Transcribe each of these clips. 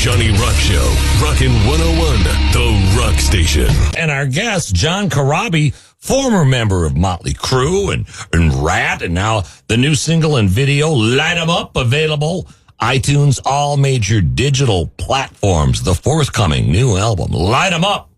Johnny Rock Show, Rockin' 101, the Rock Station. And our guest, John Corabi, former member of Motley Crue and Rat, and now the new single and video, Light 'Em Up, available iTunes, all major digital platforms. The forthcoming new album, Light 'Em Up,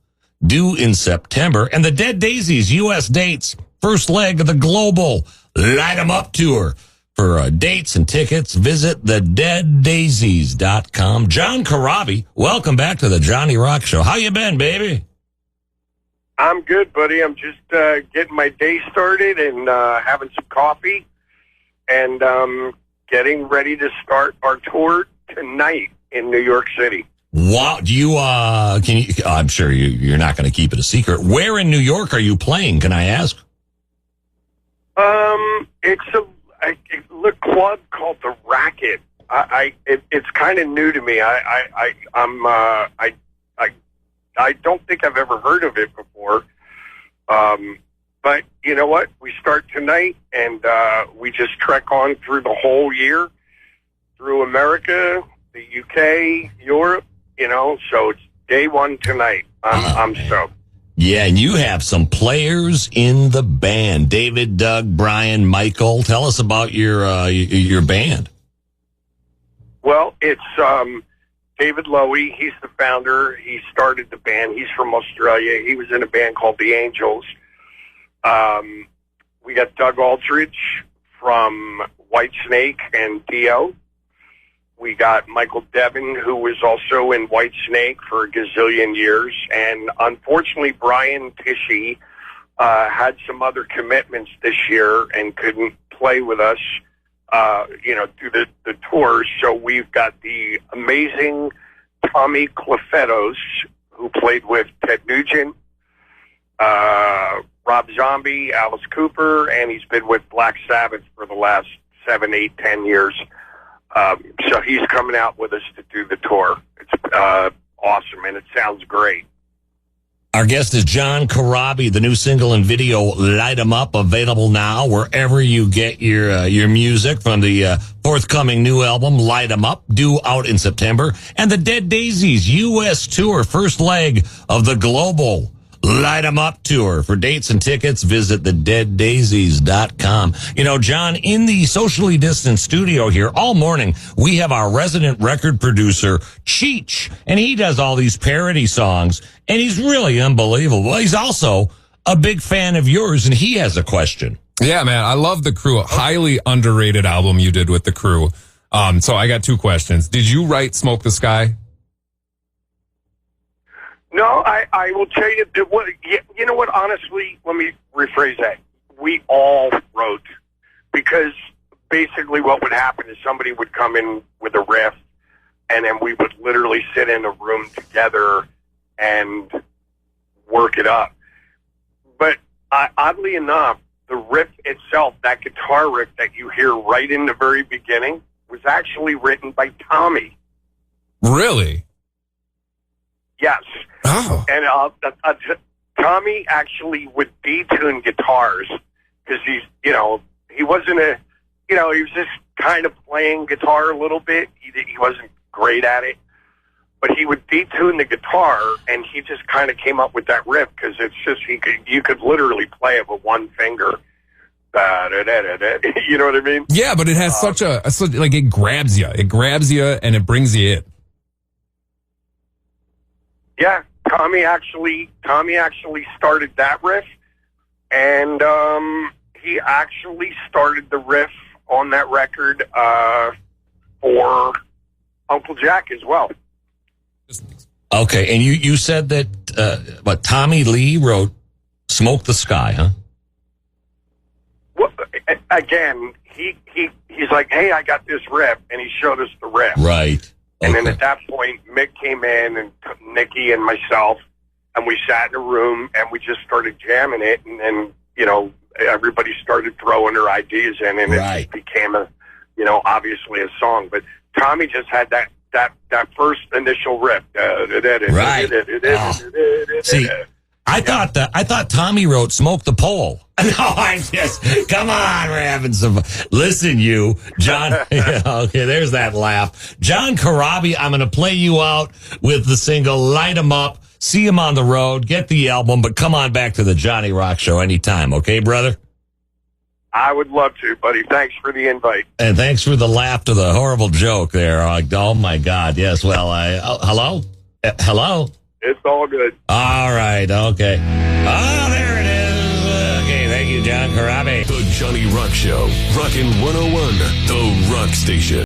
due in September. And the Dead Daisies U.S. dates, first leg of the global Light 'Em Up tour. For dates and tickets, visit thedeaddaisies.com. John Corabi, welcome back to the Johnny Rock Show. How you been, baby? I'm good, buddy. I'm just getting my day started and having some coffee and getting ready to start our tour tonight in New York City. Wow. Do you, I'm sure you're not going to keep it a secret. Where in New York are you playing, can I ask? It's a club called The Racket. It's kind of new to me. I don't think I've ever heard of it before. But you know what? We start tonight, and we just trek on through the whole year, through America, the UK, Europe. So it's day one tonight. I'm stoked. Yeah, and you have some players in the band. David, Doug, Brian, Michael. Tell us about your band. Well, it's David Lowy. He's the founder. He started the band. He's from Australia. He was in a band called The Angels. We got Doug Aldridge from Whitesnake and Dio. We got Michael Devin, who was also in Whitesnake for a gazillion years. And unfortunately, Brian Tishy had some other commitments this year and couldn't play with us, through the tours. So we've got the amazing Tommy Clefettos, who played with Ted Nugent, Rob Zombie, Alice Cooper, and he's been with Black Sabbath for the last 7, 8, 10 years. So he's coming out with us to do the tour. It's awesome, and it sounds great. Our guest is John Corabi. The new single and video, Light 'Em Up, available now wherever you get your music, from the forthcoming new album, Light 'Em Up, due out in September, and the Dead Daisies U.S. tour, first leg of the global Light 'Em Up tour. For dates and tickets, visit thedeaddaisies.com. John, in the socially distant studio here all morning, we have our resident record producer, Cheech, and he does all these parody songs, and he's really unbelievable. He's also a big fan of yours, and he has a question. Yeah, man, I love The Crew. A highly underrated album you did with The Crew. So I got two questions. Did you write Smoke the Sky? No, I will tell you that you know what, honestly, let me rephrase that. We all wrote, because basically what would happen is somebody would come in with a riff, and then we would literally sit in a room together and work it up. But oddly enough, the riff itself, that guitar riff that you hear right in the very beginning, was actually written by Tommy. Really? Yes. Oh. And Tommy actually would detune guitars, because he wasn't he was just kind of playing guitar a little bit. He wasn't great at it, but he would detune the guitar, and he just kind of came up with that riff, because it's just, you could literally play it with one finger. You know what I mean? Yeah, but it has it grabs you. It grabs you and it brings you in. Yeah, Tommy actually started that riff, and he actually started the riff on that record for Uncle Jack as well. Okay, and you said that Tommy Lee wrote "Smoke the Sky," huh? Well, again, he's like, "Hey, I got this riff," and he showed us the riff. Right. And then at that point, Mick came in, and Nikki and myself, and we sat in a room, and we just started jamming it, and then, everybody started throwing their ideas in, and right. It became obviously a song. But Tommy just had that first initial riff. Right. See, I thought Tommy wrote "Smoke the Pole." No, I'm just, come on, we're having some, listen, you, John, yeah, okay, there's that laugh. John Corabi, I'm going to play you out with the single Light 'Em Up, see him on the road, get the album, but come on back to the Johnny Rock Show anytime, okay, brother? I would love to, buddy. Thanks for the invite. And thanks for the laugh to the horrible joke there. Oh my God, yes, well, hello? Hello? It's all good. All right, okay. Oh, there it is. Okay, thank you, John Corabi. The Johnny Rock Show. Rockin' 101, the Rock Station.